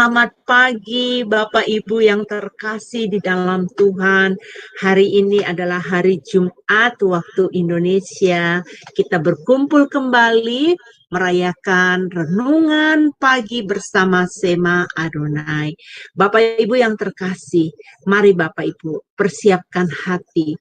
Selamat pagi Bapak Ibu yang terkasih di dalam Tuhan. Hari ini adalah hari Jumat waktu Indonesia. Kita berkumpul kembali merayakan renungan pagi bersama Sema Adonai. Bapak Ibu yang terkasih, mari Bapak Ibu persiapkan hati.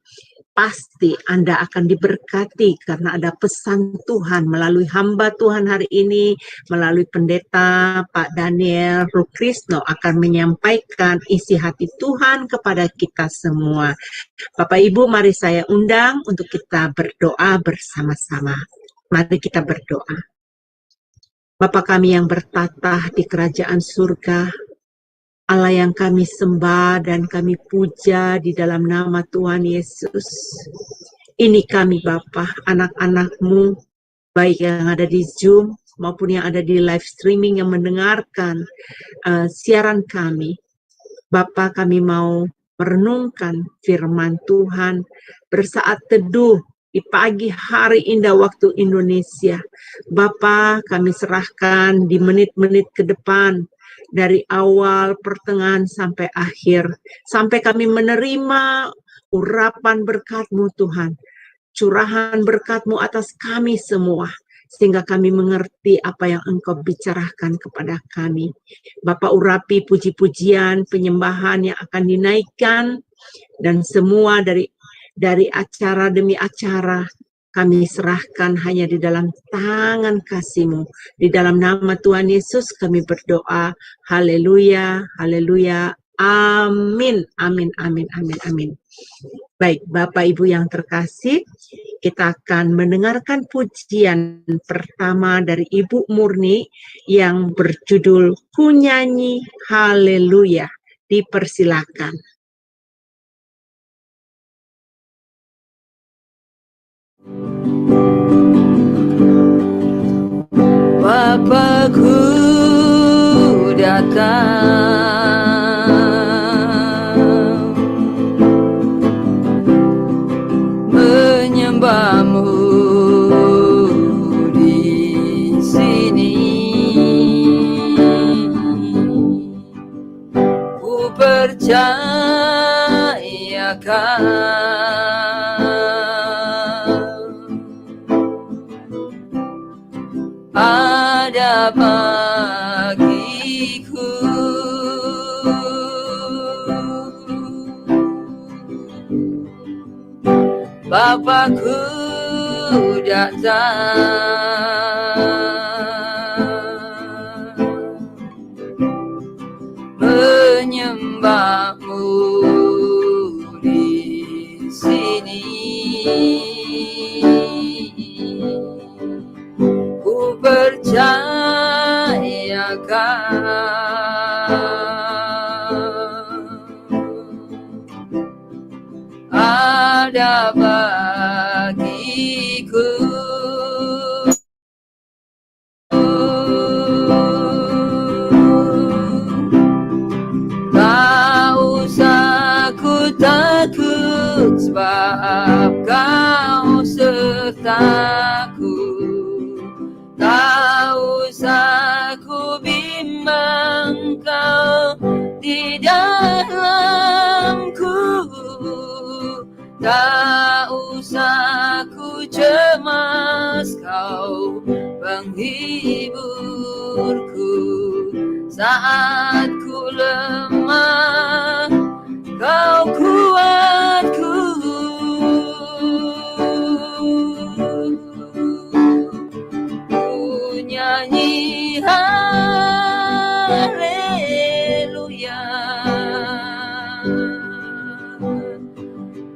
Pasti Anda akan diberkati karena ada pesan Tuhan melalui hamba Tuhan hari ini, melalui pendeta Pak Daniel Rukrisno akan menyampaikan isi hati Tuhan kepada kita semua. Bapak Ibu, mari saya undang untuk kita berdoa bersama-sama. Mari kita berdoa. Bapa kami yang bertatah di kerajaan surga, Allah yang kami sembah dan kami puja di dalam nama Tuhan Yesus. Ini kami Bapa, anak-anak-Mu, baik yang ada di Zoom maupun yang ada di live streaming yang mendengarkan siaran kami. Bapa, kami mau merenungkan firman Tuhan bersaat teduh di pagi hari indah waktu Indonesia. Bapa, kami serahkan di menit-menit ke depan, dari awal, pertengahan, sampai akhir. Sampai kami menerima urapan berkat-Mu Tuhan. Curahan berkat-Mu atas kami semua. Sehingga kami mengerti apa yang Engkau bicarakan kepada kami. Bapak urapi puji-pujian, penyembahan yang akan dinaikkan. Dan semua dari acara demi acara, kami serahkan hanya di dalam tangan kasih-Mu. Di dalam nama Tuhan Yesus kami berdoa. Haleluya, haleluya, amin, amin, amin, amin, amin. Baik, Bapak Ibu yang terkasih, kita akan mendengarkan pujian pertama dari Ibu Murni yang berjudul Ku Nyanyi Haleluya. Dipersilakan. Bapakku datang menyembah-Mu di sini. Ku percayakan ada bagiku Bapakku datang menyembah-Mu di sini. Ku percayakan ada bagiku tak usah ku takut sebab Kau sertaku. Tak usah ku bimbang Kau di dalamku. Tak usah ku cemas Kau penghiburku. Saat ku lemah Kau kuatku. Nyanyi haleluya,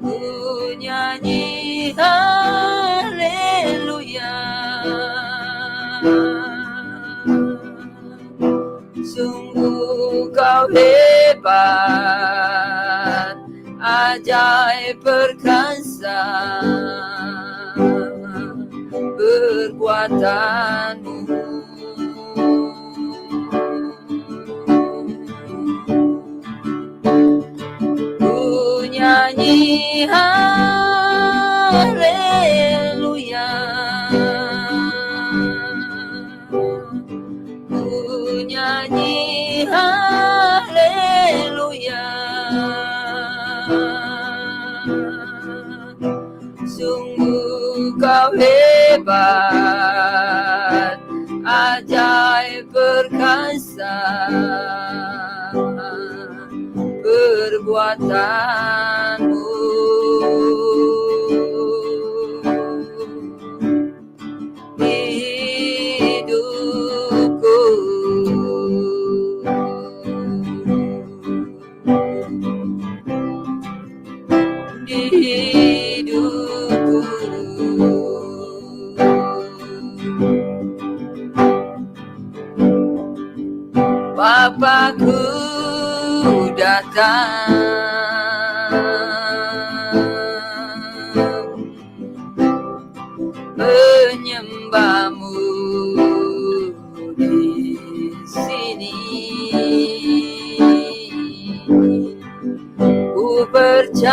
ku nyanyi haleluya. Sungguh Kau hebat, ajaib perkasa perbuatan-Mu. Ku nyanyi haleluya, ku nyanyi haleluya. berbuatanmu. Hidupku Bapakku datang menyembahmu di sini. Ku percayakan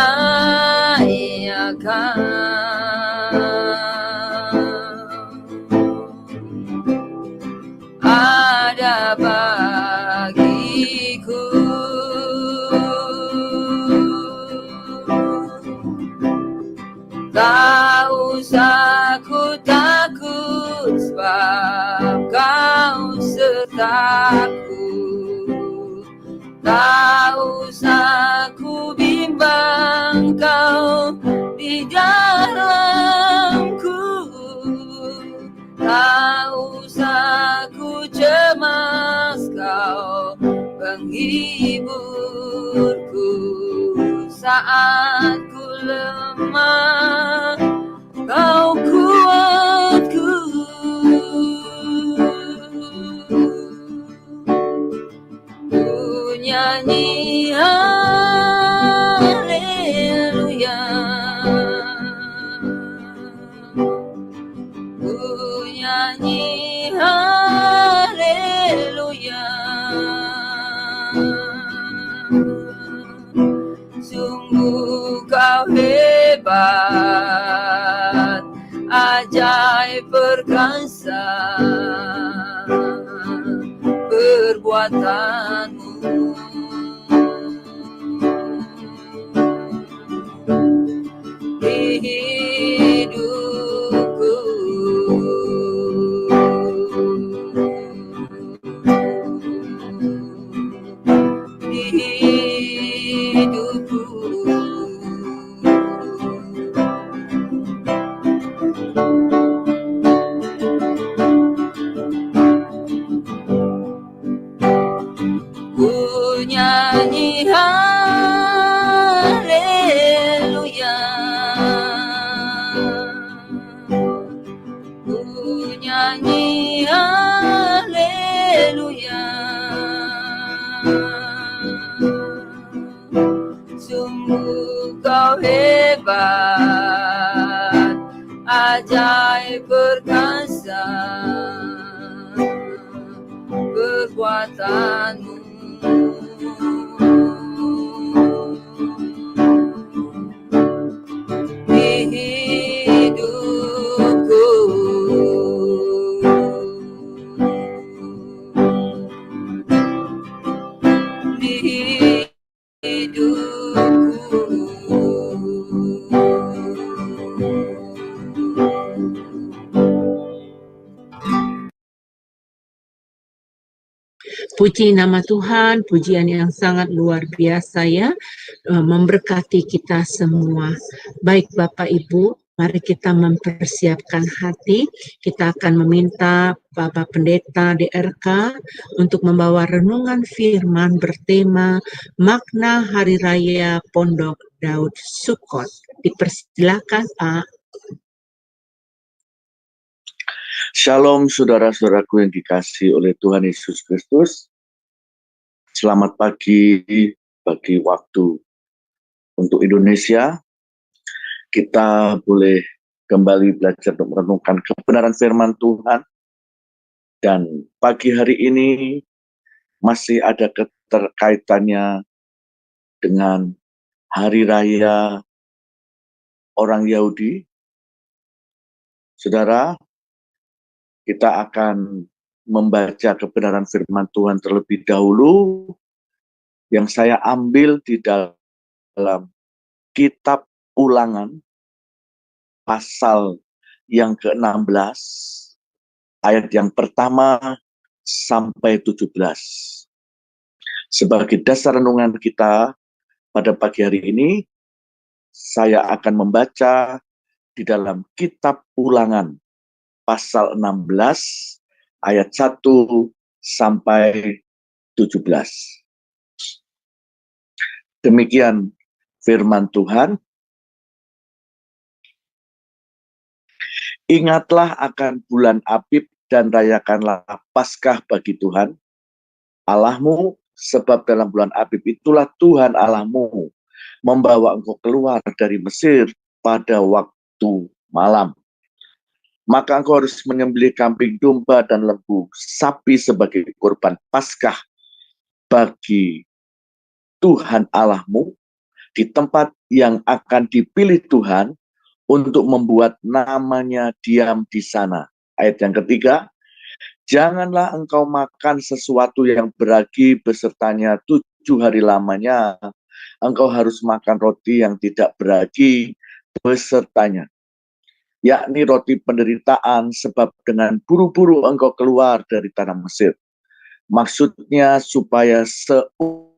ada bagiku tak usah ku takut sebab kau sertaku, tak usah ku bimbang kau di dalamku, tak usah ku cemas kau penghiburku saat ku lemah, kau kuatku. Ku nyanyi haleluya, ku nyanyi haleluya. Sungguh kau hebat, ajaib perkasa perbuatanmu. Di hidupku di hidupku ku nyanyi haleluya, ku nyanyi haleluya. Sungguh kau hebat, ajaib perkasa perbuatanmu. Di hidupku di hidupku. Puji nama Tuhan, pujian yang sangat luar biasa ya, memberkati kita semua. Baik Bapak Ibu, mari kita mempersiapkan hati. Kita akan meminta Bapak Pendeta DRK untuk membawa renungan firman bertema makna Hari Raya Pondok Daud Sukot. Dipersilakan Pak. Shalom saudara-saudaraku yang dikasihi oleh Tuhan Yesus Kristus. Selamat pagi bagi waktu untuk Indonesia. Kita boleh kembali belajar untuk merenungkan kebenaran firman Tuhan. Dan pagi hari ini masih ada keterkaitannya dengan Hari Raya orang Yahudi. Saudara, kita akan membaca kebenaran firman Tuhan terlebih dahulu yang saya ambil di dalam kitab Ulangan pasal yang ke-16 ayat yang pertama sampai 17. Sebagai dasar renungan kita pada pagi hari ini saya akan membaca di dalam kitab Ulangan pasal 16 ayat 1 sampai 17. Demikian firman Tuhan. Ingatlah akan bulan Abib dan rayakanlah Paskah bagi Tuhan Allahmu, sebab dalam bulan Abib itulah Tuhan Allahmu membawa engkau keluar dari Mesir pada waktu malam. Maka engkau harus menyembelih kambing domba dan lembu sapi sebagai kurban Paskah bagi Tuhan Allahmu di tempat yang akan dipilih Tuhan untuk membuat namanya diam di sana. Ayat yang ketiga, janganlah engkau makan sesuatu yang beragi besertanya 7 hari lamanya. Engkau harus makan roti yang tidak beragi besertanya, yakni roti penderitaan, sebab dengan buru-buru engkau keluar dari tanah Mesir. Maksudnya supaya seumur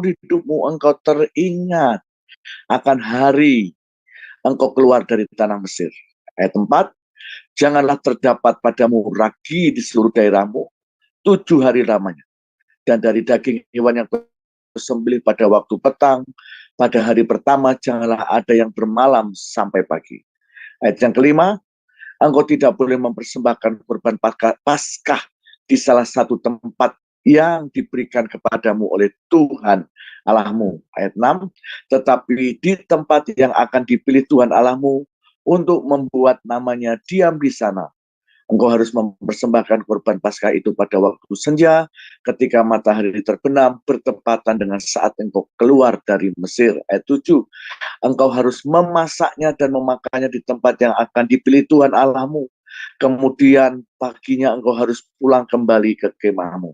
hidupmu engkau teringat akan hari engkau keluar dari tanah Mesir. Ayat 4, janganlah terdapat padamu ragi di seluruh daerahmu 7 hari lamanya. Dan dari daging hewan yang sembelih pada waktu petang, pada hari pertama janganlah ada yang bermalam sampai pagi. Ayat yang kelima, engkau tidak boleh mempersembahkan kurban Paskah di salah satu tempat yang diberikan kepadamu oleh Tuhan Allahmu. Ayat 6, tetapi di tempat yang akan dipilih Tuhan Allahmu untuk membuat namanya diam di sana. Engkau harus mempersembahkan kurban Paskah itu pada waktu senja, ketika matahari terbenam, bertepatan dengan saat engkau keluar dari Mesir. Ayat 7, engkau harus memasaknya dan memakannya di tempat yang akan dipilih Tuhan Allahmu. Kemudian paginya engkau harus pulang kembali ke kemahmu.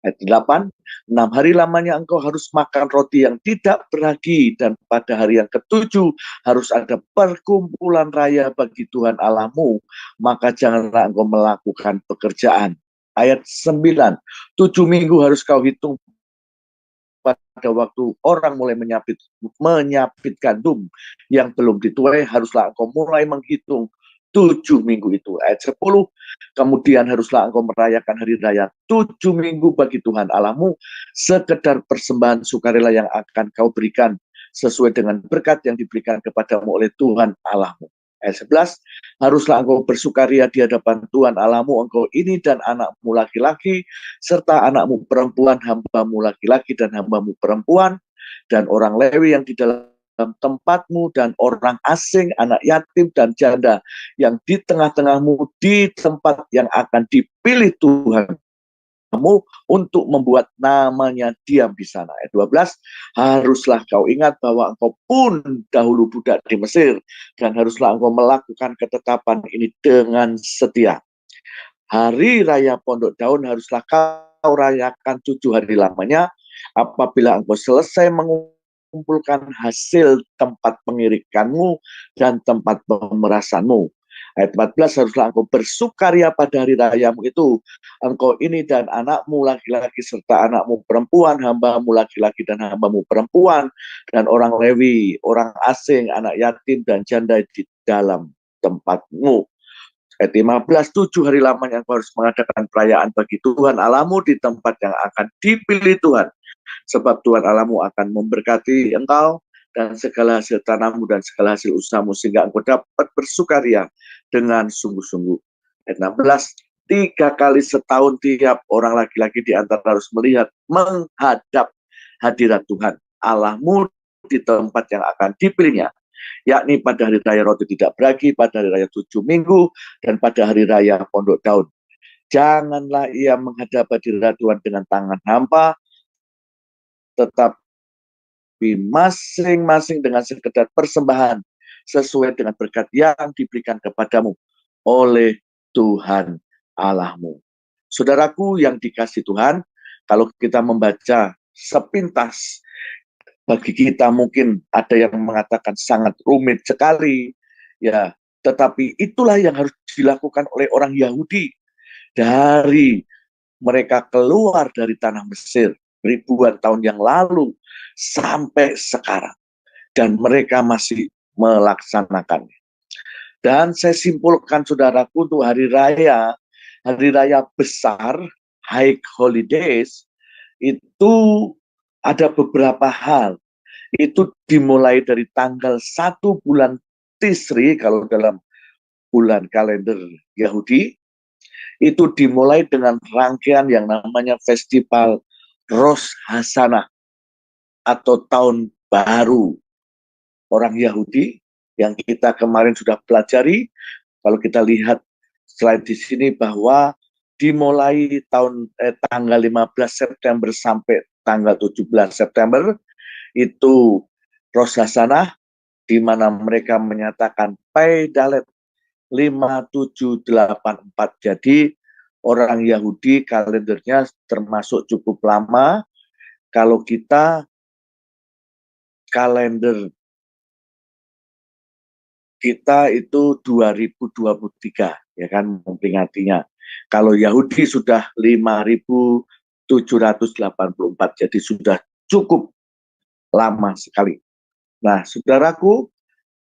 Ayat 8, 6 hari lamanya engkau harus makan roti yang tidak beragi, dan pada hari yang ketujuh harus ada perkumpulan raya bagi Tuhan Allahmu, maka janganlah engkau melakukan pekerjaan. Ayat 9, 7 minggu harus kau hitung pada waktu orang mulai menyapit gandum yang belum dituai, haruslah engkau mulai menghitung 7 minggu itu. Ayat 10, kemudian haruslah engkau merayakan hari raya 7 minggu bagi Tuhan Allahmu, sekedar persembahan sukarela yang akan kau berikan sesuai dengan berkat yang diberikan kepadamu oleh Tuhan Allahmu. Ayat 11, haruslah engkau bersukaria di hadapan Tuhan Allahmu, engkau ini dan anakmu laki-laki, serta anakmu perempuan, hambamu laki-laki dan hambamu perempuan, dan orang Lewi yang di dalam tempatmu, dan orang asing, anak yatim dan janda yang di tengah-tengahmu di tempat yang akan dipilih Tuhan kamu untuk membuat namanya diam di sana. Ayat 12, haruslah kau ingat bahwa engkau pun dahulu budak di Mesir, dan haruslah engkau melakukan ketetapan ini dengan setia. Hari raya Pondok Daun haruslah kau rayakan 7 hari lamanya, apabila engkau selesai mengumpulkan hasil tempat pengirikanmu dan tempat pemerasanmu. Ayat 14, haruslah engkau bersukaria pada hari rayamu itu, engkau ini dan anakmu laki-laki serta anakmu perempuan, hambamu laki-laki dan hambamu perempuan, dan orang Lewi, orang asing, anak yatim dan janda di dalam tempatmu. Ayat 15, 7 hari lamanya engkau harus mengadakan perayaan bagi Tuhan Allahmu di tempat yang akan dipilih Tuhan, sebab Tuhan Allahmu akan memberkati engkau dan segala hasil tanammu dan segala hasil usahamu, sehingga engkau dapat bersukaria dengan sungguh-sungguh. Ayat 16, 3 kali setahun tiap orang laki-laki di antara harus melihat menghadap hadirat Tuhan Allahmu di tempat yang akan dipilihnya, yakni pada hari raya roti tidak beragi, pada hari raya 7 minggu, dan pada hari raya Pondok Daun. Janganlah ia menghadap hadirat Tuhan dengan tangan hampa, tetapi masing-masing dengan sekedar persembahan sesuai dengan berkat yang diberikan kepadamu oleh Tuhan Allahmu. Saudaraku yang dikasihi Tuhan, kalau kita membaca sepintas, bagi kita mungkin ada yang mengatakan sangat rumit sekali, ya, tetapi itulah yang harus dilakukan oleh orang Yahudi dari mereka keluar dari tanah Mesir. ribuan tahun yang lalu sampai sekarang. Dan mereka masih melaksanakannya. Dan saya simpulkan saudaraku untuk hari raya besar, high holidays, itu ada beberapa hal. Itu dimulai dari tanggal 1 bulan Tisri, kalau dalam bulan kalender Yahudi, itu dimulai dengan rangkaian yang namanya Festival Rosh Hashanah atau Tahun Baru orang Yahudi yang kita kemarin sudah pelajari. Kalau kita lihat slide di sini bahwa dimulai tanggal 15 September sampai tanggal 17 September itu Rosh Hashanah, di mana mereka menyatakan Pai Dalet 5784. Jadi orang Yahudi kalendernya termasuk cukup lama. Kalau kita kalender kita itu 2023, ya kan, memperingatinya. Kalau Yahudi sudah 5784, jadi sudah cukup lama sekali. Nah, saudaraku,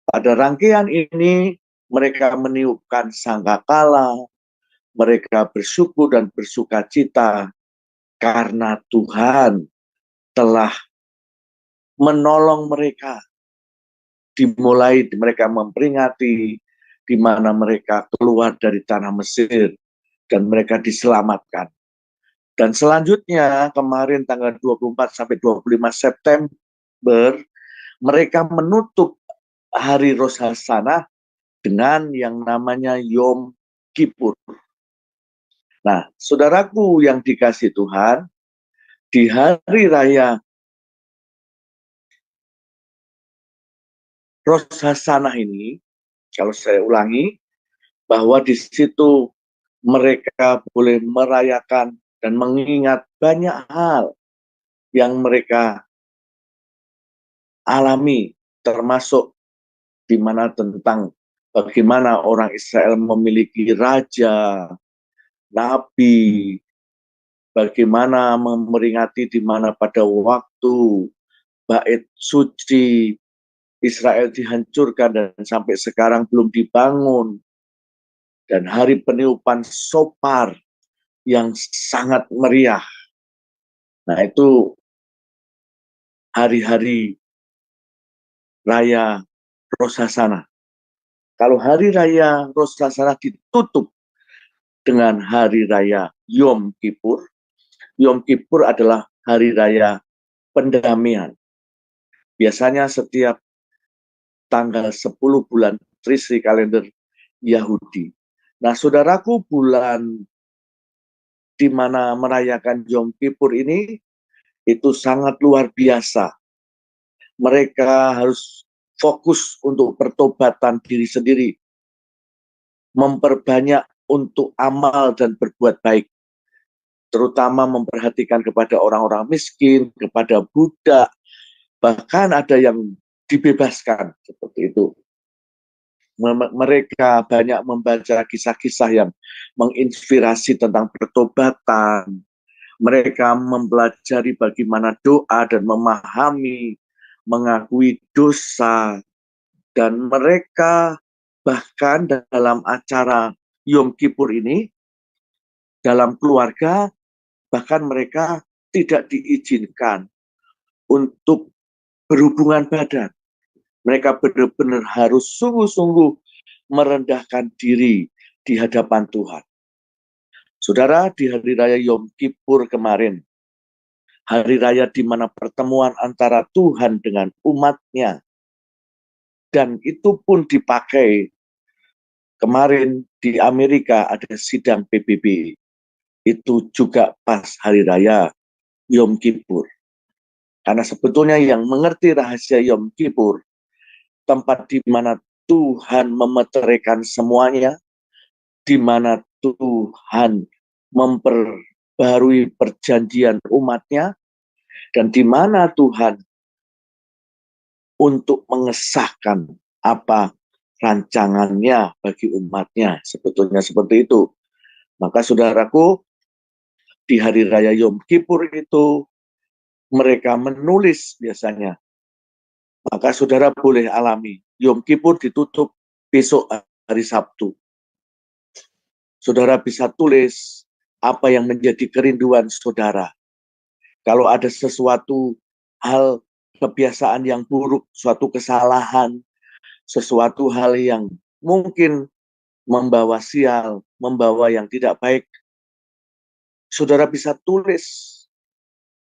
pada rangkaian ini mereka meniupkan sangkakala, mereka bersyukur dan bersukacita karena Tuhan telah menolong mereka. Dimulai mereka memperingati di mana mereka keluar dari tanah Mesir dan mereka diselamatkan. Dan selanjutnya kemarin tanggal 24 sampai 25 September mereka menutup hari Rosh Hashanah dengan yang namanya Yom Kippur. Nah, saudaraku yang dikasih Tuhan, di hari raya Rosh Hashanah ini, kalau saya ulangi, bahwa di situ mereka boleh merayakan dan mengingat banyak hal yang mereka alami, termasuk di mana tentang bagaimana orang Israel memiliki raja, nabi, bagaimana memperingati di mana pada waktu bait suci Israel dihancurkan dan sampai sekarang belum dibangun, dan hari peniupan Sopar yang sangat meriah. Nah, itu hari-hari raya Rosh Hashanah. Kalau hari raya Rosh Hashanah ditutup dengan hari raya Yom Kippur. Yom Kippur adalah hari raya pendamaian. Biasanya setiap tanggal 10 bulan Trisri kalender Yahudi. Nah, saudaraku, bulan di mana merayakan Yom Kippur ini itu sangat luar biasa. Mereka harus fokus untuk pertobatan diri sendiri, memperbanyak untuk amal dan berbuat baik, terutama memperhatikan kepada orang-orang miskin, kepada budak, bahkan ada yang dibebaskan seperti itu. Mereka banyak membaca kisah-kisah yang menginspirasi tentang pertobatan. Mereka mempelajari bagaimana doa dan memahami, mengakui dosa. Dan mereka bahkan dalam acara Yom Kippur ini, dalam keluarga, bahkan mereka tidak diizinkan untuk berhubungan badan. Mereka benar-benar harus sungguh-sungguh merendahkan diri di hadapan Tuhan. Saudara, di hari raya Yom Kippur kemarin, hari raya di mana pertemuan antara Tuhan dengan umatnya, dan itu pun dipakai kemarin di Amerika ada sidang PBB, itu juga pas hari raya Yom Kippur. Karena sebetulnya yang mengerti rahasia Yom Kippur, tempat di mana Tuhan memeteraikan semuanya, di mana Tuhan memperbarui perjanjian umatnya, dan di mana Tuhan untuk mengesahkan apa rancangannya bagi umatnya. Sebetulnya seperti itu. Maka saudaraku, di hari raya Yom Kippur itu mereka menulis biasanya. Maka saudara boleh alami. Yom Kippur ditutup besok hari Sabtu. Saudara bisa tulis apa yang menjadi kerinduan saudara. Kalau ada sesuatu hal kebiasaan yang buruk, suatu kesalahan, sesuatu hal yang mungkin membawa sial, membawa yang tidak baik, saudara bisa tulis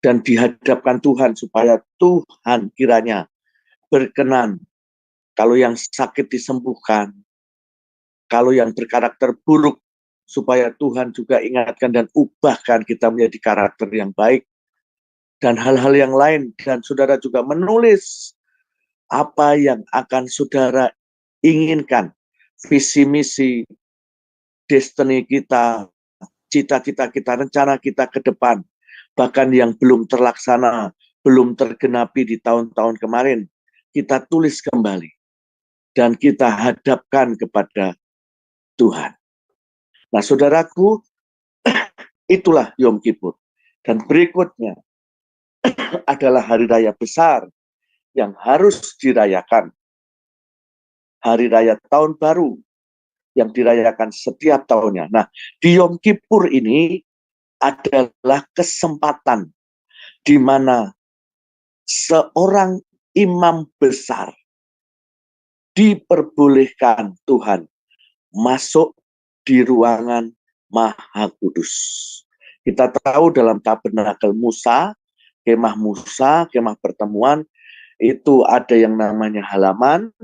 dan dihadapkan Tuhan supaya Tuhan kiranya berkenan. Kalau yang sakit disembuhkan, kalau yang berkarakter buruk, supaya Tuhan juga ingatkan dan ubahkan kita menjadi karakter yang baik, dan hal-hal yang lain. Dan saudara juga menulis apa yang akan saudara inginkan, visi misi, destiny kita, cita-cita kita, rencana kita ke depan, bahkan yang belum terlaksana, belum tergenapi di tahun-tahun kemarin, kita tulis kembali dan kita hadapkan kepada Tuhan. Nah, saudaraku, itulah Yom Kippur. Dan berikutnya adalah hari raya besar yang harus dirayakan. Hari raya tahun baru yang dirayakan setiap tahunnya. Nah, di Yom Kippur ini adalah kesempatan di mana seorang imam besar diperbolehkan Tuhan masuk di ruangan Maha Kudus. Kita tahu dalam tabernakel Musa, kemah pertemuan, itu ada yang namanya halaman,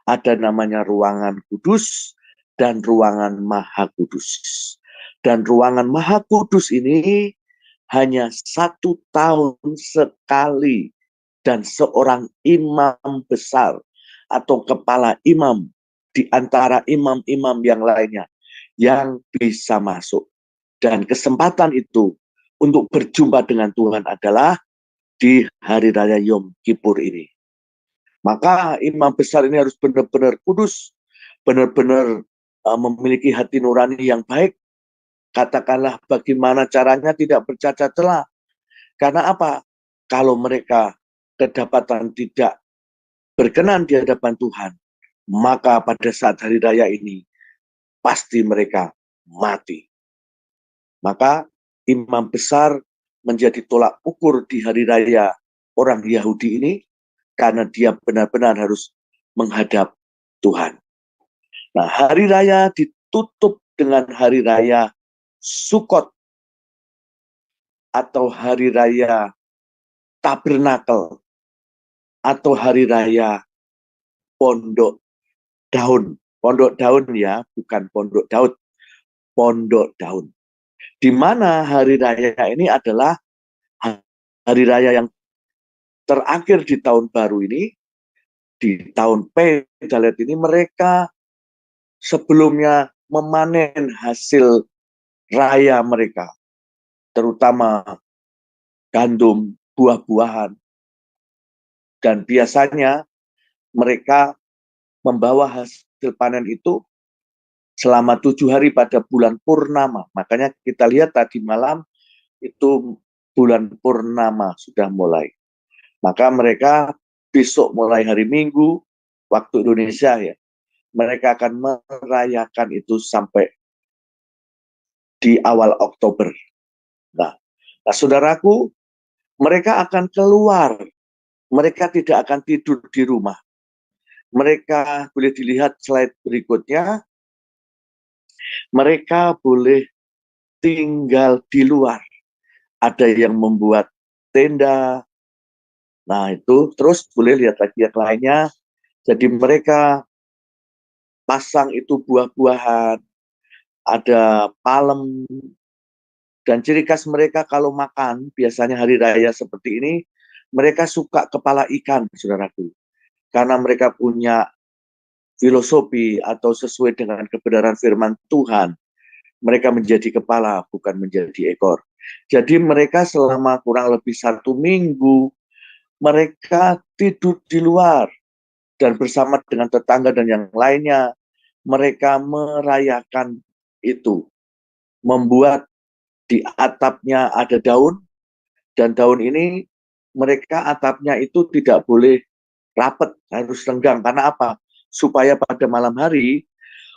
ada namanya ruangan kudus, dan ruangan Maha Kudus. Dan ruangan Maha Kudus ini hanya 1 tahun sekali, dan seorang imam besar atau kepala imam di antara imam-imam yang lainnya yang bisa masuk. Dan kesempatan itu untuk berjumpa dengan Tuhan adalah di hari raya Yom Kippur ini. Maka imam besar ini harus benar-benar kudus, benar-benar memiliki hati nurani yang baik. Katakanlah bagaimana caranya tidak bercacat celah. Karena apa? Kalau mereka kedapatan tidak berkenan di hadapan Tuhan, maka pada saat hari raya ini pasti mereka mati. Maka imam besar menjadi tolak ukur di hari raya orang Yahudi ini, karena dia benar-benar harus menghadap Tuhan. Nah, hari raya ditutup dengan hari raya Sukot atau hari raya Tabernakel atau hari raya Pondok Daun. Pondok Daun ya, bukan Pondok Daud. Pondok Daun. Di mana hari raya ini adalah hari raya yang terakhir di tahun baru ini. Di tahun Pedalet ini mereka sebelumnya memanen hasil raya mereka, terutama gandum, buah-buahan. Dan biasanya mereka membawa hasil panen itu selama 7 hari pada bulan purnama. Makanya kita lihat tadi malam itu bulan purnama sudah mulai. Maka mereka besok mulai hari Minggu, waktu Indonesia ya, mereka akan merayakan itu sampai di awal Oktober. Nah, saudaraku, mereka akan keluar. Mereka tidak akan tidur di rumah. Mereka boleh dilihat slide berikutnya. Mereka boleh tinggal di luar. Ada yang membuat tenda. Nah, itu terus boleh lihat lagi yang lainnya. Jadi mereka pasang itu buah-buahan, ada palem, dan ciri khas mereka kalau makan, biasanya hari raya seperti ini, mereka suka kepala ikan, saudaraku. Karena mereka punya filosofi atau sesuai dengan kebenaran firman Tuhan, mereka menjadi kepala, bukan menjadi ekor. Jadi mereka selama kurang lebih 1 minggu, mereka tidur di luar, dan bersama dengan tetangga dan yang lainnya, mereka merayakan itu. Membuat di atapnya ada daun, dan daun ini mereka atapnya itu tidak boleh rapat, harus renggang. Karena apa? Supaya pada malam hari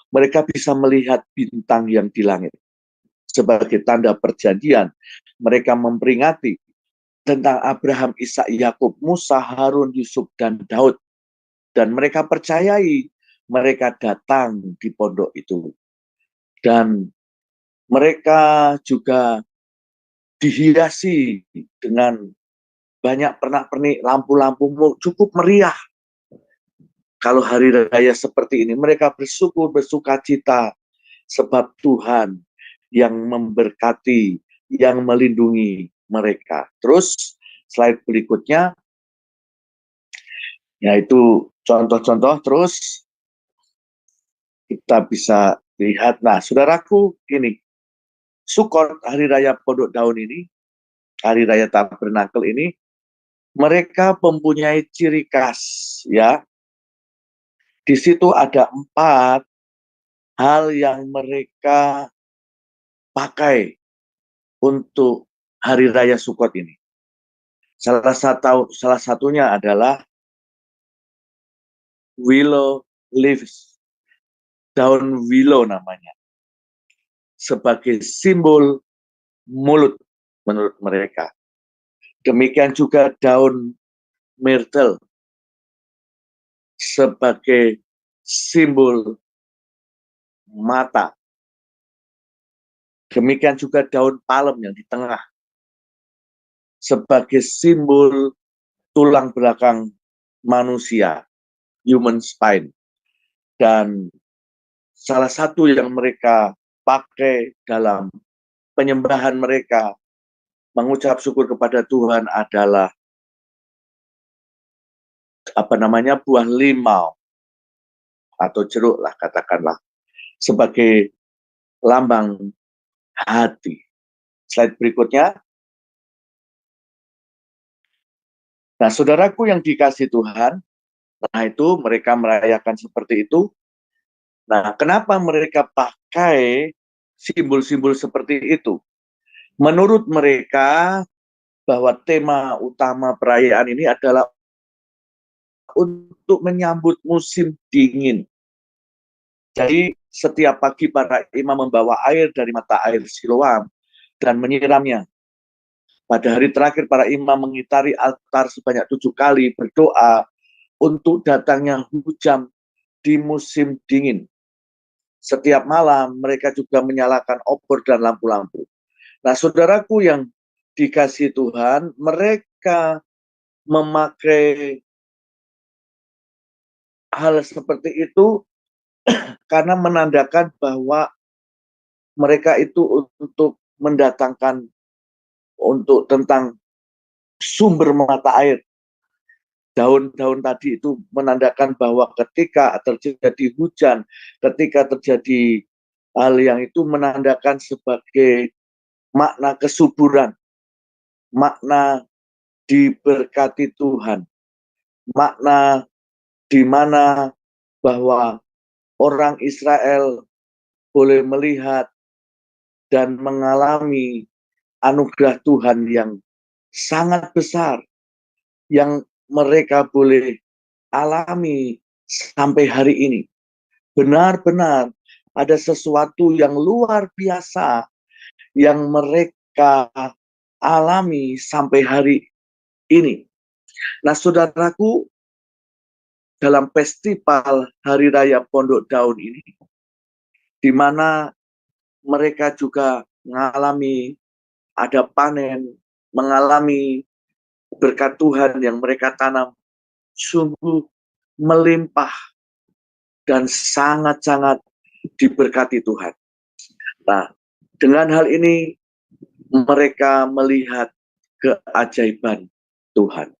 mereka bisa melihat bintang yang di langit. Sebagai tanda perjanjian, mereka memperingati tentang Abraham, Ishak, Yakub, Musa, Harun, Yusuf, dan Daud. Dan mereka percayai mereka datang di pondok itu. Dan mereka juga dihiasi dengan banyak pernak-pernik, lampu-lampu cukup meriah. Kalau hari raya seperti ini, mereka bersyukur, bersukacita, sebab Tuhan yang memberkati, yang melindungi mereka. Terus, slide berikutnya, yaitu contoh-contoh. Terus, kita bisa lihat. Nah, saudaraku, ini, Sukot, hari raya Pondok Daun ini, hari raya Tabernakel ini, mereka mempunyai ciri khas, ya. Di situ ada 4 hal yang mereka pakai untuk hari raya Sukot ini. Salah satunya adalah willow leaves, daun willow namanya, sebagai simbol mulut menurut mereka. Demikian juga daun myrtle sebagai simbol mata. Demikian juga daun palem yang di tengah sebagai simbol tulang belakang manusia, human spine. Dan salah satu yang mereka pakai dalam penyembahan mereka mengucap syukur kepada Tuhan adalah buah limau atau jeruk lah, katakanlah, sebagai lambang hati. Slide berikutnya. Nah, saudaraku yang dikasih Tuhan, nah itu mereka merayakan seperti itu. Nah, kenapa mereka pakai simbol-simbol seperti itu? Menurut mereka, bahwa tema utama perayaan ini adalah untuk menyambut musim dingin. Jadi setiap pagi para imam membawa air dari mata air Siloam dan menyiramnya. Pada hari terakhir para imam mengitari altar sebanyak 7 kali berdoa untuk datangnya hujan di musim dingin. Setiap malam mereka juga menyalakan obor dan lampu-lampu. Nah, saudaraku yang dikasih Tuhan, mereka memakai hal seperti itu karena menandakan bahwa mereka itu untuk mendatangkan tentang sumber mata air. Daun-daun tadi itu menandakan bahwa ketika terjadi hujan, ketika terjadi hal yang itu menandakan sebagai makna kesuburan, makna diberkati Tuhan, makna di mana bahwa orang Israel boleh melihat dan mengalami anugerah Tuhan yang sangat besar, yang mereka boleh alami sampai hari ini. Benar-benar ada sesuatu yang luar biasa yang mereka alami sampai hari ini. Nah, saudaraku, dalam festival Hari Raya Pondok Daun ini, di mana mereka juga mengalami ada panen, mengalami berkat Tuhan yang mereka tanam, sungguh melimpah dan sangat-sangat diberkati Tuhan. Nah, dengan hal ini mereka melihat keajaiban Tuhan.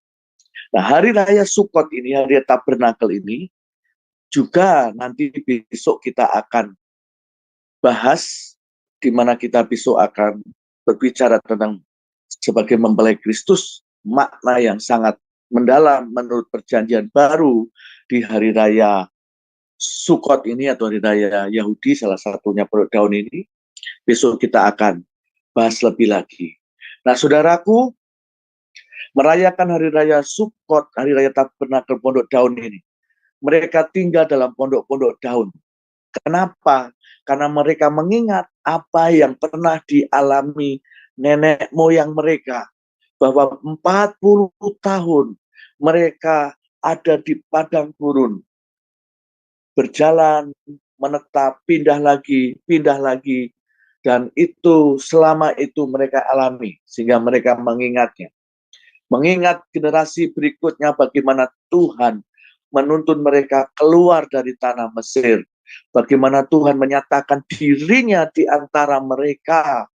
Nah, hari raya Sukot ini, hari Tabernakel ini, juga nanti besok kita akan bahas, di mana kita besok akan berbicara tentang sebagai mempelai Kristus, makna yang sangat mendalam menurut perjanjian baru di hari raya Sukot ini atau hari raya Yahudi, salah satunya Pondok Daun ini. Besok kita akan bahas lebih lagi. Nah, saudaraku, Merayakan hari raya Sukkot, hari raya Tabernakel Pondok Daun ini. Mereka tinggal dalam pondok-pondok daun. Kenapa? Karena mereka mengingat apa yang pernah dialami nenek moyang mereka. Bahwa 40 tahun mereka ada di padang gurun. Berjalan, menetap, pindah lagi. Dan itu selama itu mereka alami. Sehingga mereka mengingatnya. Mengingat generasi berikutnya bagaimana Tuhan menuntun mereka keluar dari tanah Mesir. Bagaimana Tuhan menyatakan dirinya di antara mereka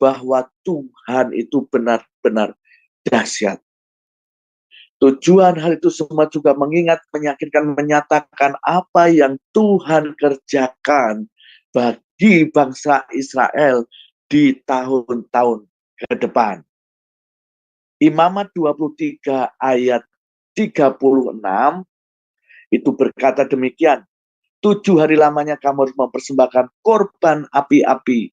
bahwa Tuhan itu benar-benar dahsyat. Tujuan hal itu semua juga mengingat, meyakinkan, menyatakan apa yang Tuhan kerjakan bagi bangsa Israel di tahun-tahun ke depan. Imamat 23 ayat 36 itu berkata demikian. 7 hari lamanya kamu harus mempersembahkan korban api-api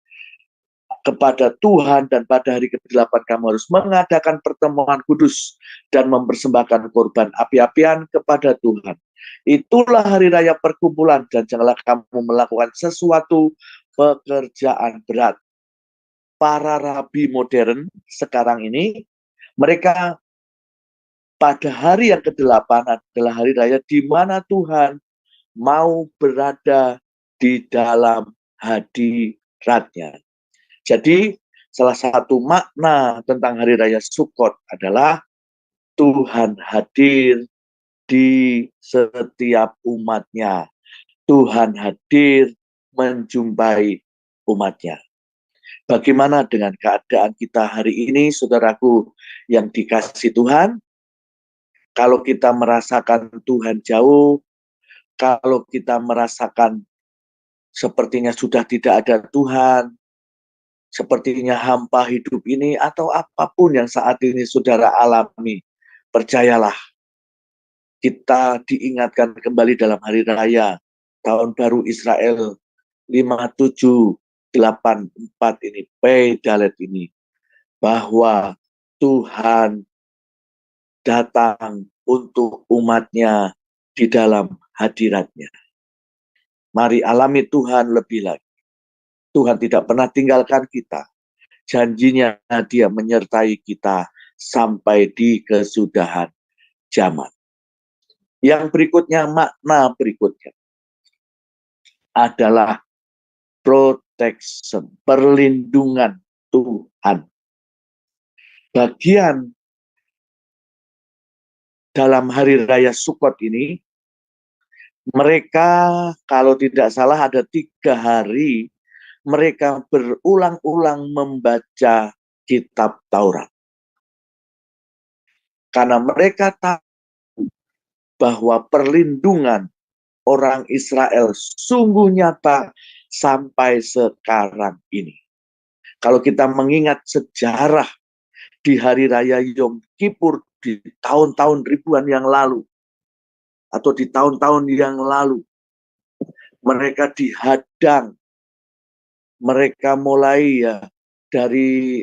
kepada Tuhan, dan pada hari ke-8 kamu harus mengadakan pertemuan kudus dan mempersembahkan korban api-apian kepada Tuhan. Itulah hari raya perkumpulan, dan janganlah kamu melakukan sesuatu pekerjaan berat. Para rabi modern sekarang ini, mereka pada hari yang ke-8 adalah hari raya di mana Tuhan mau berada di dalam hadiratnya. Jadi salah satu makna tentang hari raya Sukkot adalah Tuhan hadir di setiap umatnya. Tuhan hadir menjumpai umatnya. Bagaimana dengan keadaan kita hari ini, saudaraku yang dikasihi Tuhan? Kalau kita merasakan Tuhan jauh, kalau kita merasakan sepertinya sudah tidak ada Tuhan, sepertinya hampa hidup ini, atau apapun yang saat ini saudara alami, percayalah, kita diingatkan kembali dalam hari raya Tahun Baru Israel 5784 ini, Pei Dalet ini, bahwa Tuhan datang untuk umatnya di dalam hadiratnya. Mari alami Tuhan lebih lagi. Tuhan tidak pernah tinggalkan kita. Janjinya Dia menyertai kita sampai di kesudahan zaman. Yang berikutnya, makna berikutnya adalah protection, perlindungan Tuhan. Bagian dalam hari raya Sukkot ini, mereka kalau tidak salah ada 3 hari mereka berulang-ulang membaca kitab Taurat. Karena mereka tahu bahwa perlindungan orang Israel sungguh nyata sampai sekarang ini. Kalau kita mengingat sejarah di hari raya Yom Kippur di tahun-tahun ribuan yang lalu, atau di tahun-tahun yang lalu, mereka dihadang. Mereka mulai dari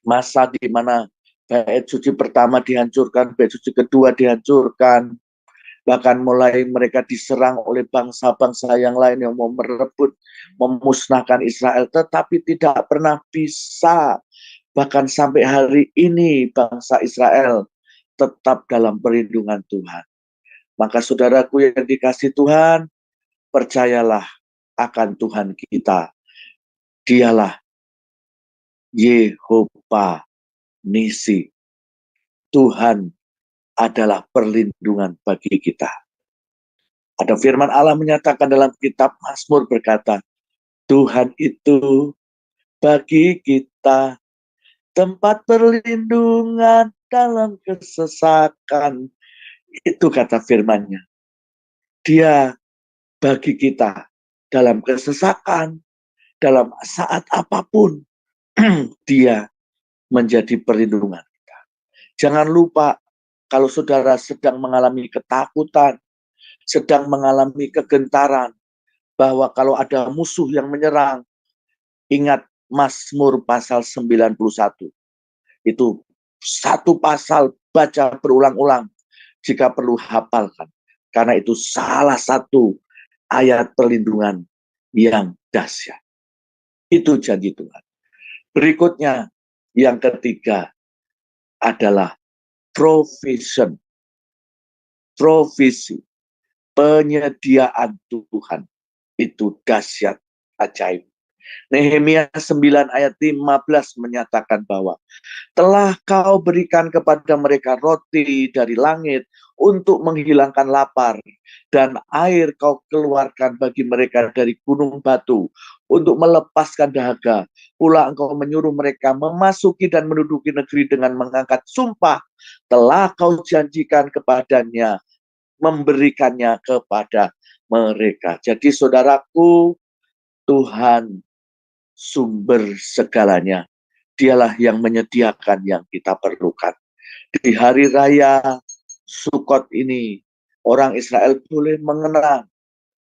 masa di mana bait suci pertama dihancurkan, bait suci kedua dihancurkan, bahkan mulai mereka diserang oleh bangsa-bangsa yang lain yang mau merebut, memusnahkan Israel, tetapi tidak pernah bisa. Bahkan sampai hari ini bangsa Israel tetap dalam perlindungan Tuhan. Maka saudaraku yang dikasih Tuhan, percayalah akan Tuhan kita. Dialah Yehova Nisi. Tuhan adalah perlindungan bagi kita. Ada firman Allah menyatakan dalam kitab Mazmur berkata, Tuhan itu bagi kita tempat perlindungan dalam kesesakan. Itu kata firman-Nya. Dia bagi kita dalam kesesakan, dalam saat apapun, Dia menjadi perlindungan kita. Jangan lupa, kalau saudara sedang mengalami ketakutan, sedang mengalami kegentaran, bahwa kalau ada musuh yang menyerang, ingat Mazmur pasal 91. Itu satu pasal baca berulang-ulang, jika perlu hafalkan. Karena itu salah satu ayat perlindungan yang dahsyat. Itu janji Tuhan. Berikutnya, yang ketiga adalah provision. Provisi, penyediaan Tuhan. Itu dahsyat, ajaib. Nehemia 9 ayat 15 menyatakan bahwa telah kau berikan kepada mereka roti dari langit untuk menghilangkan lapar, dan air kau keluarkan bagi mereka dari gunung batu untuk melepaskan dahaga. Pula engkau menyuruh mereka memasuki dan menduduki negeri dengan mengangkat sumpah. Telah kau janjikan kepadanya, memberikannya kepada mereka. Jadi saudaraku, Tuhan sumber segalanya. Dialah yang menyediakan yang kita perlukan. Di hari raya Sukot ini, orang Israel boleh mengenang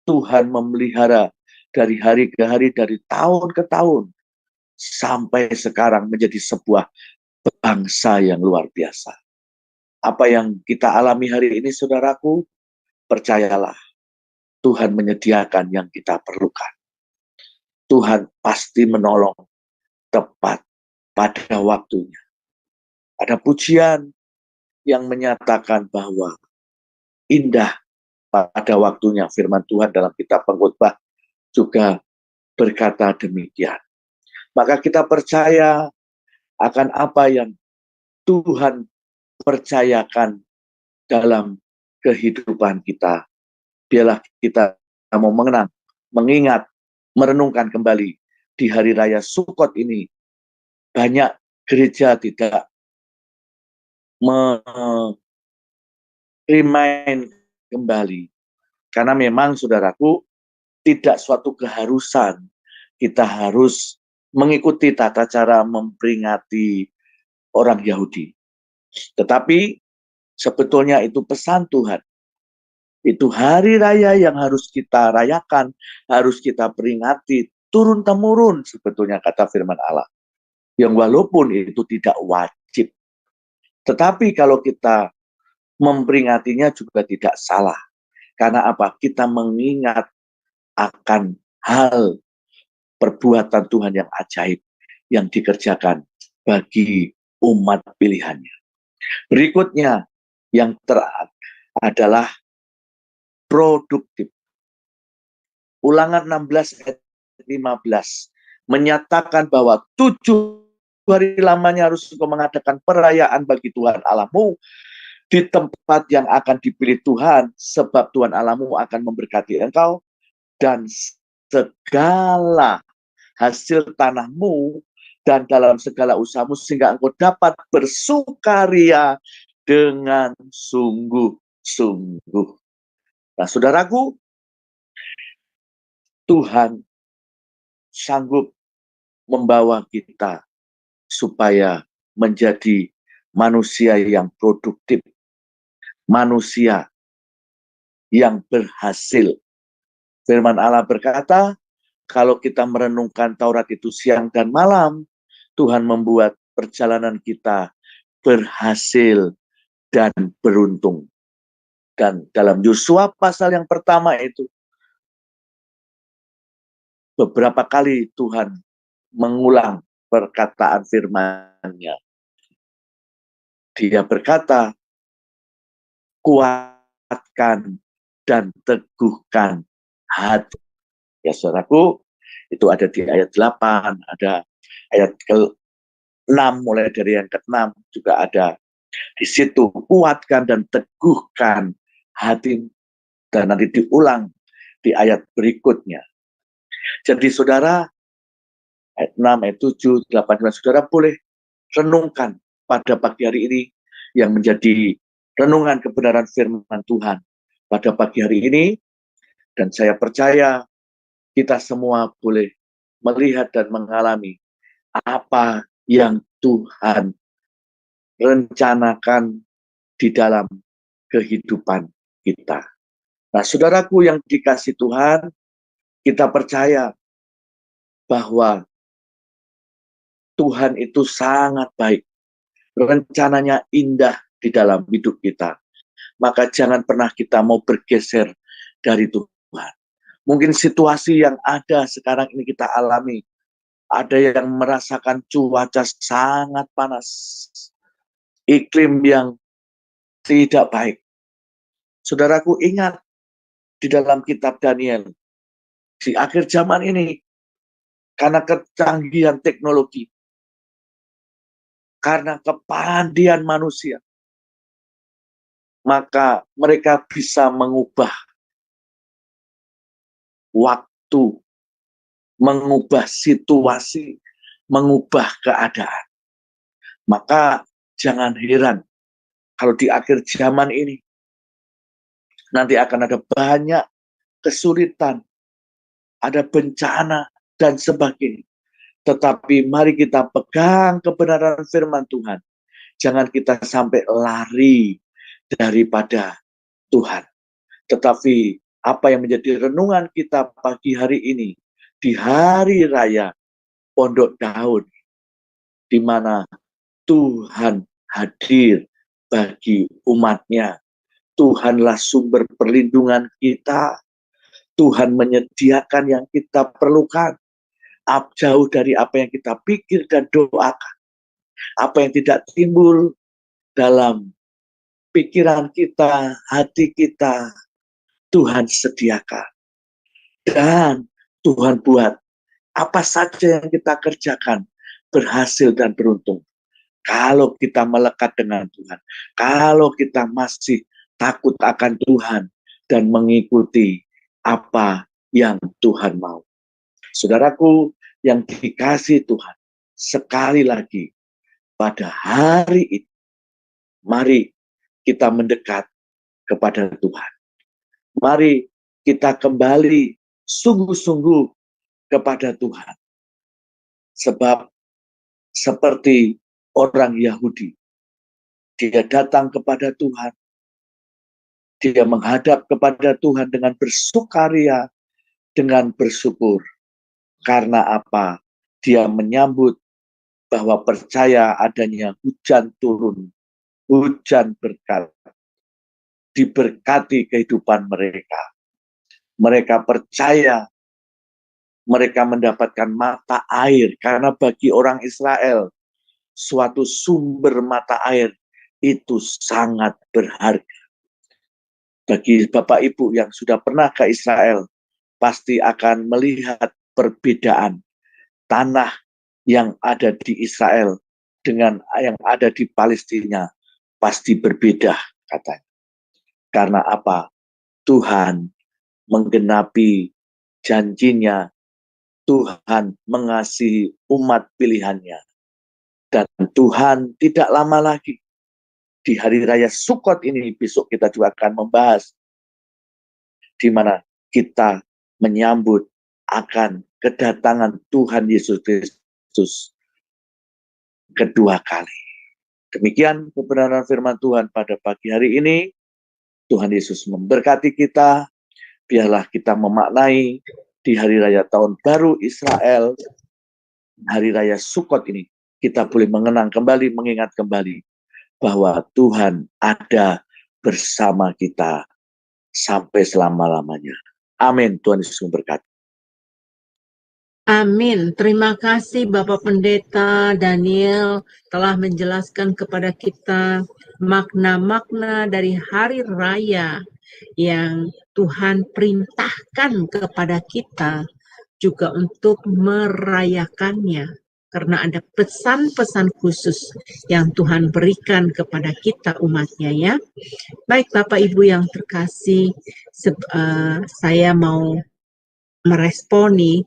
Tuhan memelihara dari hari ke hari, dari tahun ke tahun, sampai sekarang menjadi sebuah bangsa yang luar biasa. Apa yang kita alami hari ini, saudaraku, percayalah, Tuhan menyediakan yang kita perlukan. Tuhan pasti menolong tepat pada waktunya. Ada pujian yang menyatakan bahwa indah pada waktunya. Firman Tuhan dalam kitab Pengkhotbah juga berkata demikian. Maka kita percaya akan apa yang Tuhan percayakan dalam kehidupan kita. Biarlah kita mau mengenang, mengingat, merenungkan kembali di hari raya Sukot ini. Banyak gereja tidak remind kembali. Karena memang saudaraku, tidak suatu keharusan kita harus mengikuti tata cara memperingati orang Yahudi. Tetapi sebetulnya itu pesan Tuhan. Itu hari raya yang harus kita rayakan, harus kita peringati, turun-temurun sebetulnya kata firman Allah. Yang walaupun itu tidak wajib. Tetapi kalau kita memperingatinya juga tidak salah. Karena apa? Kita mengingat akan hal perbuatan Tuhan yang ajaib yang dikerjakan bagi umat pilihannya. Berikutnya yang terakhir adalah produktif. Ulangan 16 ayat 15 menyatakan bahwa 7 hari lamanya harus engkau mengadakan perayaan bagi Tuhan Allahmu di tempat yang akan dipilih Tuhan, sebab Tuhan Allahmu akan memberkati engkau dan segala hasil tanahmu dan dalam segala usahamu, sehingga engkau dapat bersukaria dengan sungguh-sungguh. Nah, saudaraku, Tuhan sanggup membawa kita supaya menjadi manusia yang produktif, manusia yang berhasil. Firman Allah berkata, kalau kita merenungkan Taurat itu siang dan malam, Tuhan membuat perjalanan kita berhasil dan beruntung. Dan dalam Yosua pasal yang pertama itu, beberapa kali Tuhan mengulang perkataan firman-Nya. Dia berkata, kuatkan dan teguhkan hati. Ya saudaraku, itu ada di ayat 8, ada ayat ke-6, mulai dari yang ke-6 juga ada di situ. Kuatkan dan teguhkan hati. Dan nanti diulang di ayat berikutnya. Jadi saudara, ayat 6, ayat 7, 8, 9, saudara boleh renungkan pada pagi hari ini yang menjadi renungan kebenaran firman Tuhan pada pagi hari ini. Dan saya percaya kita semua boleh melihat dan mengalami apa yang Tuhan rencanakan di dalam kehidupan kita. Nah, saudaraku yang dikasih Tuhan, kita percaya bahwa Tuhan itu sangat baik. rencananya indah di dalam hidup kita. Maka jangan pernah kita mau bergeser dari Tuhan. Mungkin situasi yang ada sekarang ini kita alami, ada yang merasakan cuaca sangat panas, iklim yang tidak baik. Saudaraku, ingat di dalam kitab Daniel, di akhir zaman ini, karena kecanggihan teknologi, karena kepandian manusia, maka mereka bisa mengubah waktu, mengubah situasi, mengubah keadaan. Maka jangan heran kalau di akhir zaman ini nanti akan ada banyak kesulitan, ada bencana, dan sebagainya. Tetapi mari kita pegang kebenaran firman Tuhan. Jangan kita sampai lari daripada Tuhan. Tetapi apa yang menjadi renungan kita pagi hari ini, di hari raya Pondok Daun, di mana Tuhan hadir bagi umatnya. Tuhanlah sumber perlindungan kita. Tuhan menyediakan yang kita perlukan. Jauh dari apa yang kita pikir dan doakan. Apa yang tidak timbul dalam pikiran kita, hati kita, Tuhan sediakan. Dan Tuhan buat apa saja yang kita kerjakan berhasil dan beruntung. Kalau kita melekat dengan Tuhan, kalau kita masih takut akan Tuhan dan mengikuti apa yang Tuhan mau. Saudaraku yang dikasihi Tuhan, sekali lagi pada hari ini, mari kita mendekat kepada Tuhan. Mari kita kembali sungguh-sungguh kepada Tuhan. Sebab seperti orang Yahudi, dia datang kepada Tuhan, dia menghadap kepada Tuhan dengan bersukaria, dengan bersyukur. Karena apa? Dia menyambut bahwa percaya adanya hujan turun, hujan berkat, diberkati kehidupan mereka. Mereka percaya, mereka mendapatkan mata air, karena bagi orang Israel, suatu sumber mata air itu sangat berharga. Bagi Bapak Ibu yang sudah pernah ke Israel, pasti akan melihat perbedaan tanah yang ada di Israel dengan yang ada di Palestina. Pasti berbeda katanya. Karena apa? Tuhan menggenapi janjinya, Tuhan mengasihi umat pilihannya. Dan Tuhan tidak lama lagi, di hari raya Sukot ini, besok kita juga akan membahas, di mana kita menyambut akan kedatangan Tuhan Yesus Kristus kedua kali. Demikian kebenaran firman Tuhan pada pagi hari ini. Tuhan Yesus memberkati kita. Biarlah kita memaknai di hari raya tahun baru Israel, hari raya Sukot ini, kita boleh mengenang kembali, mengingat kembali bahwa Tuhan ada bersama kita sampai selama-lamanya. Amin. Tuhan Yesus memberkati. Amin. Terima kasih Bapak Pendeta Daniel telah menjelaskan kepada kita makna-makna dari hari raya yang Tuhan perintahkan kepada kita juga untuk merayakannya. Karena ada pesan-pesan khusus yang Tuhan berikan kepada kita umatnya ya. Baik Bapak Ibu yang terkasih, saya mau meresponi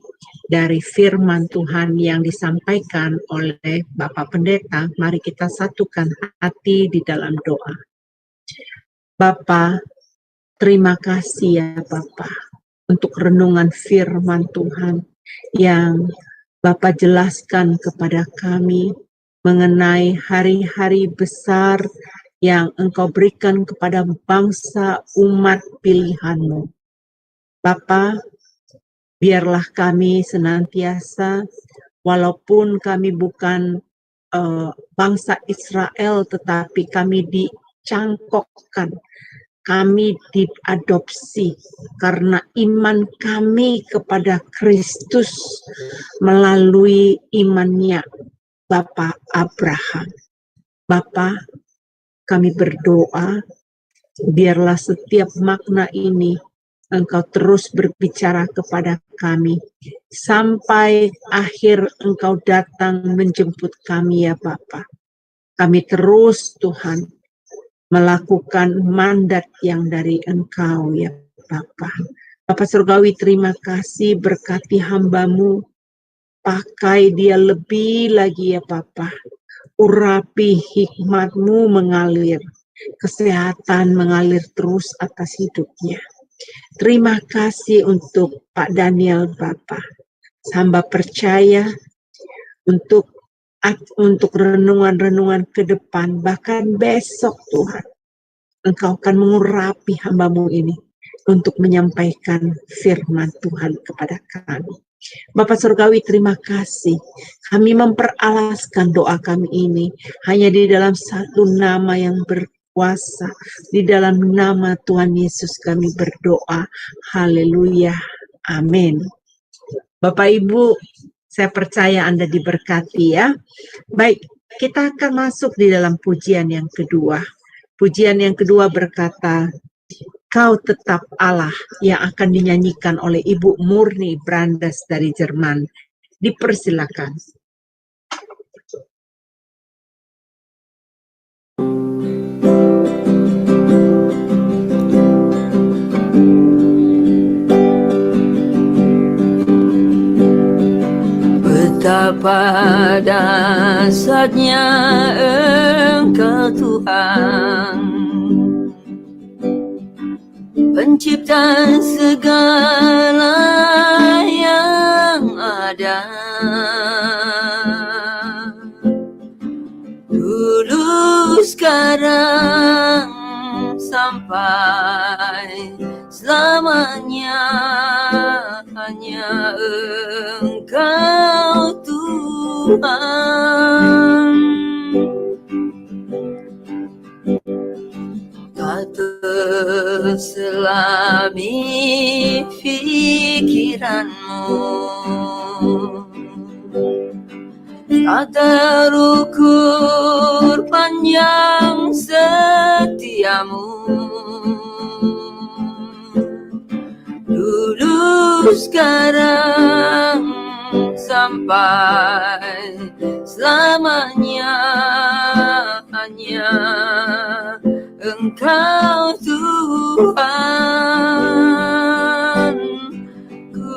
dari firman Tuhan yang disampaikan oleh Bapak Pendeta. Mari kita satukan hati di dalam doa. Bapa, terima kasih ya Bapa untuk renungan firman Tuhan yang Bapak jelaskan kepada kami mengenai hari-hari besar yang Engkau berikan kepada bangsa umat pilihan-Mu. Bapa, biarlah kami senantiasa, walaupun kami bukan bangsa Israel, tetapi kami dicangkokkan, kami diadopsi karena iman kami kepada Kristus melalui imannya Bapak Abraham. Bapa, kami berdoa, biarlah setiap makna ini Engkau terus berbicara kepada kami, sampai akhir Engkau datang menjemput kami ya Bapa. Kami terus Tuhan melakukan mandat yang dari Engkau ya Bapa. Bapa Surgawi, terima kasih, berkati hamba-Mu, pakai dia lebih lagi ya Bapa. Urapi hikmat-Mu mengalir, kesehatan mengalir terus atas hidupnya. Terima kasih untuk Pak Daniel Bapak. Hamba percaya untuk renungan-renungan ke depan, bahkan besok Tuhan, Engkau akan mengurapi hamba-Mu ini untuk menyampaikan firman Tuhan kepada kami. Bapak Surgawi, terima kasih. Kami memperalaskan doa kami ini hanya di dalam satu nama yang berkuasa. Di dalam nama Tuhan Yesus kami berdoa. Haleluya. Amin. Bapak Ibu, saya percaya Anda diberkati ya. Baik, kita akan masuk di dalam pujian yang kedua. Pujian yang kedua berkata, Kau tetap Allah, yang akan dinyanyikan oleh Ibu Murni Brandes dari Jerman. Dipersilakan. Betapa dahsyatnya Engkau Tuhan, Pencipta segala yang ada. Dulu, sekarang, sampai selamanya hanya Engkau Tuhan. Tak terselami pikiranmu, tak terukur panjang setiamu. Dulu, sekarang, sampai selamanya hanya Engkau Tuhan. Ku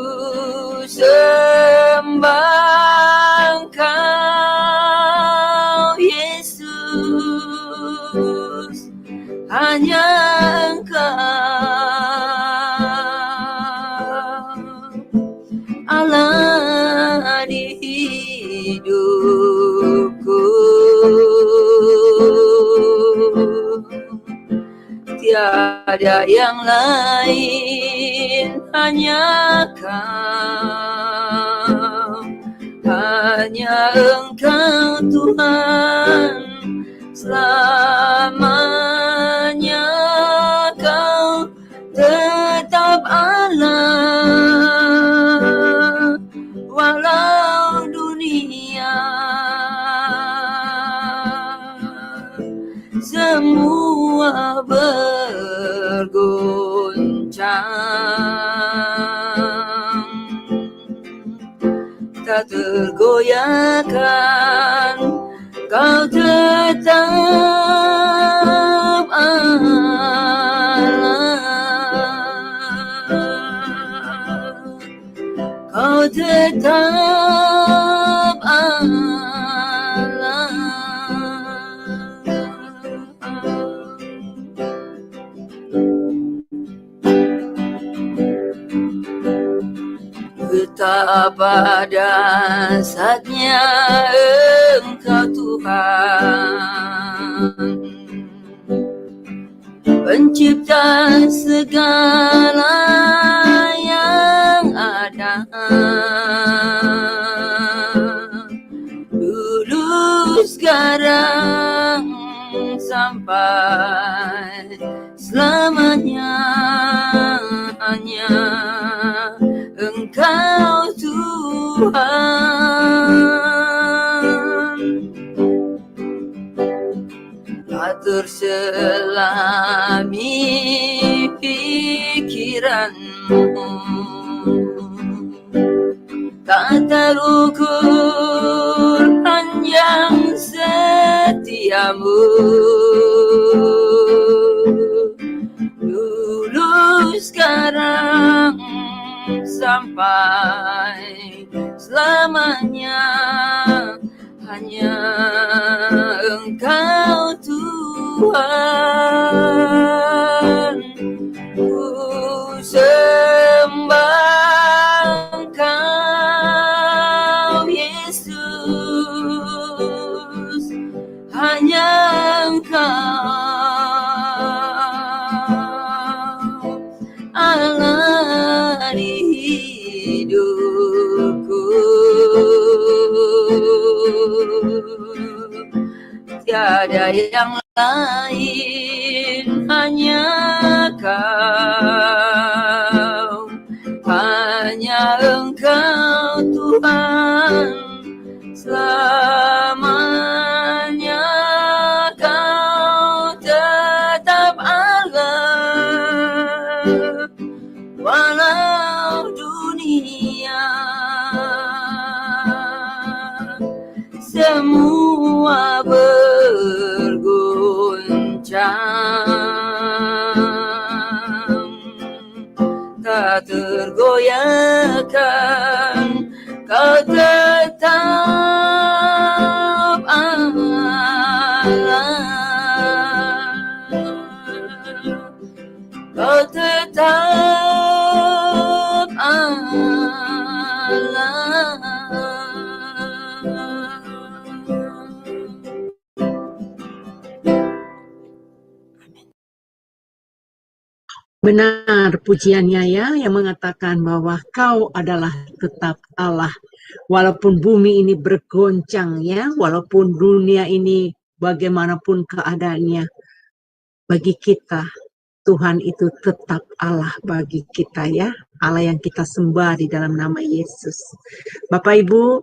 sembah Engkau Yesus, hanya Engkau Allah di hidupku. Tiada yang lain, hanya Kau, hanya Engkau Tuhan. Selamanya Kau tetap Allah, walau dunia semua bergoncang, tak tergoyahkan, Kau tetap Allah, Kau tetap Allah. Betapa dahsyatnya Engkau Tuhan, Pencipta segala yang ada. Dulu, hanya Engkau Tuhan. Tak terselami pikiranmu, tak terukur panjang setiamu. Dulu sekarang sampai selamanya hanya Engkau Tuhan. Ku sembah Engkau Yesus, hanya Engkau Allah di hidupku. Tiada yang lain, hanya Kau, hanya Engkau Tuhan. Selamanya Kau tetap Allah, walau dunia semua bergoncang, tak tergoyahkan, Kau tetap Allah, Kau tetap Allah. Benar pujiannya ya, yang mengatakan bahwa Kau adalah tetap Allah. Walaupun bumi ini bergoncang ya, walaupun dunia ini bagaimanapun keadaannya, bagi kita Tuhan itu tetap Allah bagi kita ya. Allah yang kita sembah di dalam nama Yesus. Bapak Ibu,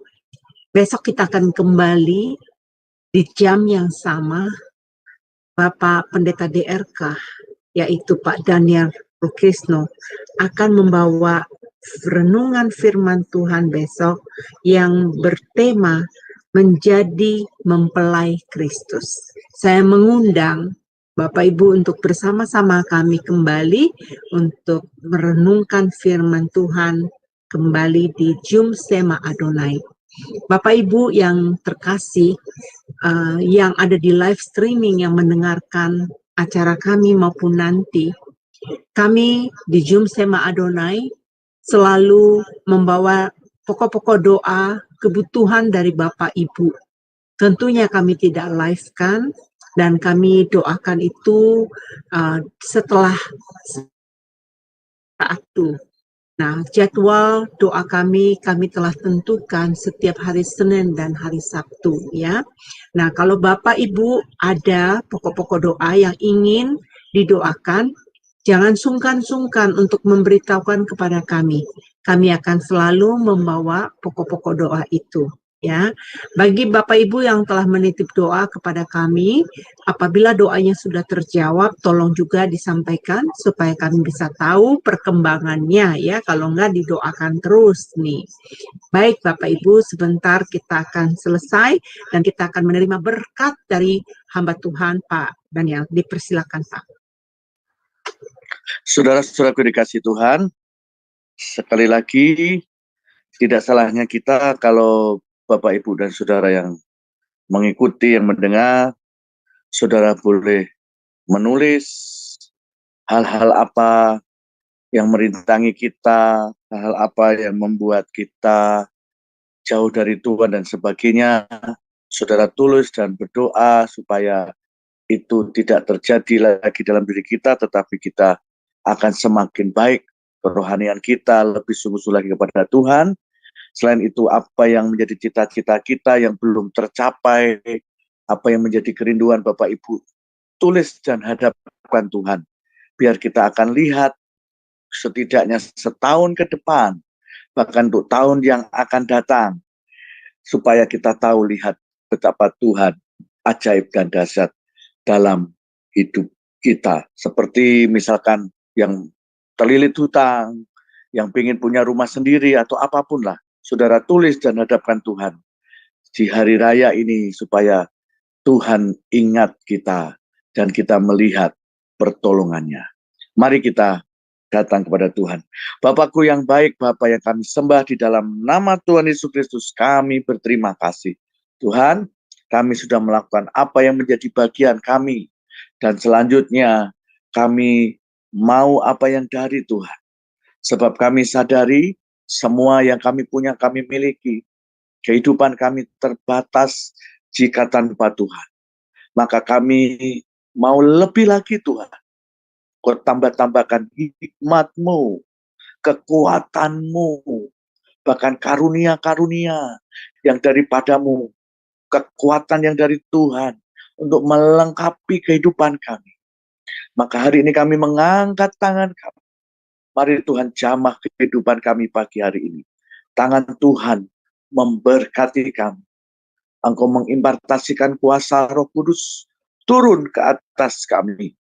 besok kita akan kembali di jam yang sama. Bapak Pendeta DRK, yaitu Pak Daniel Rukrisno, akan membawa renungan firman Tuhan besok yang bertema menjadi mempelai Kristus. Saya mengundang Bapak Ibu untuk bersama-sama kami kembali untuk merenungkan firman Tuhan kembali di Jum Sema Adonai. Bapak Ibu yang terkasih, yang ada di live streaming yang mendengarkan acara kami maupun nanti, kami di Jum Sema Adonai selalu membawa pokok-pokok doa kebutuhan dari Bapak Ibu. Tentunya kami tidak live-kan dan kami doakan itu setelah saat itu. Nah, jadwal doa kami telah tentukan setiap hari Senin dan hari Sabtu ya. Nah, kalau Bapak Ibu ada pokok-pokok doa yang ingin didoakan, jangan sungkan-sungkan untuk memberitahukan kepada kami. Kami akan selalu membawa pokok-pokok doa itu ya. Bagi Bapak Ibu yang telah menitip doa kepada kami, apabila doanya sudah terjawab, tolong juga disampaikan supaya kami bisa tahu perkembangannya ya. Kalau enggak, didoakan terus nih. Baik Bapak Ibu, sebentar kita akan selesai dan kita akan menerima berkat dari hamba Tuhan Pak Daniel. Dipersilakan Pak. Saudara-saudaraku dikasih Tuhan, sekali lagi tidak salahnya kita kalau Bapak, Ibu, dan Saudara yang mengikuti, yang mendengar, Saudara boleh menulis hal-hal apa yang merintangi kita, hal-hal apa yang membuat kita jauh dari Tuhan dan sebagainya. Saudara tulis dan berdoa supaya itu tidak terjadi lagi dalam diri kita, tetapi kita akan semakin baik, kerohanian kita lebih sungguh-sungguh lagi kepada Tuhan. Selain itu, apa yang menjadi cita-cita kita yang belum tercapai, apa yang menjadi kerinduan Bapak Ibu, tulis dan hadapkan Tuhan. Biar kita akan lihat setidaknya setahun ke depan, bahkan untuk tahun yang akan datang, supaya kita tahu lihat betapa Tuhan ajaib dan dahsyat dalam hidup kita. Seperti misalkan yang terlilit hutang, yang ingin punya rumah sendiri atau apapun lah, saudara tulis dan hadapkan Tuhan di hari raya ini supaya Tuhan ingat kita dan kita melihat pertolongannya. Mari kita datang kepada Tuhan. Bapakku yang baik, Bapa yang kami sembah di dalam nama Tuhan Yesus Kristus, kami berterima kasih. Tuhan, kami sudah melakukan apa yang menjadi bagian kami. Dan selanjutnya kami mau apa yang dari Tuhan. Sebab kami sadari semua yang kami punya kami miliki. Kehidupan kami terbatas jika tanpa Tuhan. Maka kami mau lebih lagi Tuhan. Kau tambah-tambahkan hikmat-Mu, kekuatan-Mu, bahkan karunia-karunia yang daripadamu, kekuatan yang dari Tuhan untuk melengkapi kehidupan kami. Maka hari ini kami mengangkat tangan kami. Mari Tuhan jamah kehidupan kami pagi hari ini. Tangan Tuhan memberkati kami. Engkau mengimpartasikan kuasa Roh Kudus turun ke atas kami.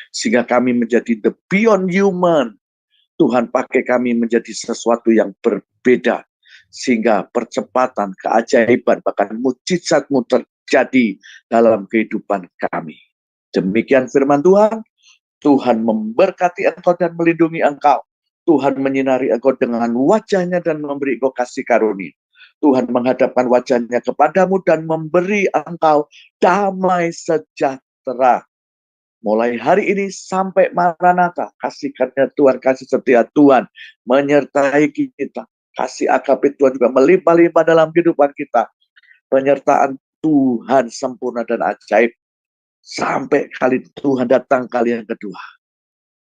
Sehingga kami menjadi the beyond human. Tuhan pakai kami menjadi sesuatu yang berbeda. Sehingga percepatan, keajaiban, bahkan mujizat-Mu terjadi dalam kehidupan kami. Demikian firman Tuhan. Tuhan memberkati engkau dan melindungi engkau. Tuhan menyinari engkau dengan wajah-Nya dan memberi engkau kasih karunia. Tuhan menghadapkan wajah-Nya kepadamu dan memberi engkau damai sejahtera. Mulai hari ini sampai Maranatha, kasih karunia Tuhan, kasih setia Tuhan menyertai kita. Kasih agape Tuhan juga melimpah-limpah dalam kehidupan kita. Penyertaan Tuhan sempurna dan ajaib. Sampai kali Tuhan datang kali yang kedua.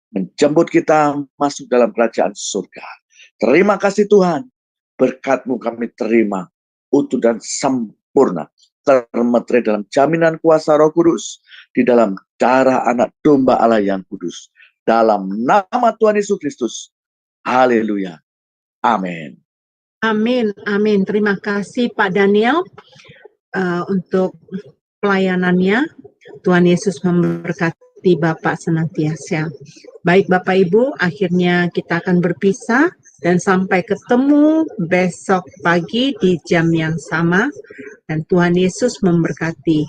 Menjemput kita masuk dalam kerajaan surga. Terima kasih Tuhan. Berkat-Mu kami terima. Utuh dan sempurna. Termeterai dalam jaminan kuasa Roh Kudus. Di dalam darah anak domba Allah yang kudus. Dalam nama Tuhan Yesus Kristus. Haleluya. Amin. Amin, amin. Terima kasih Pak Daniel untuk pelayanannya. Tuhan Yesus memberkati Bapak senantiasa. Baik Bapak Ibu, akhirnya kita akan berpisah dan sampai ketemu besok pagi di jam yang sama. Dan Tuhan Yesus memberkati.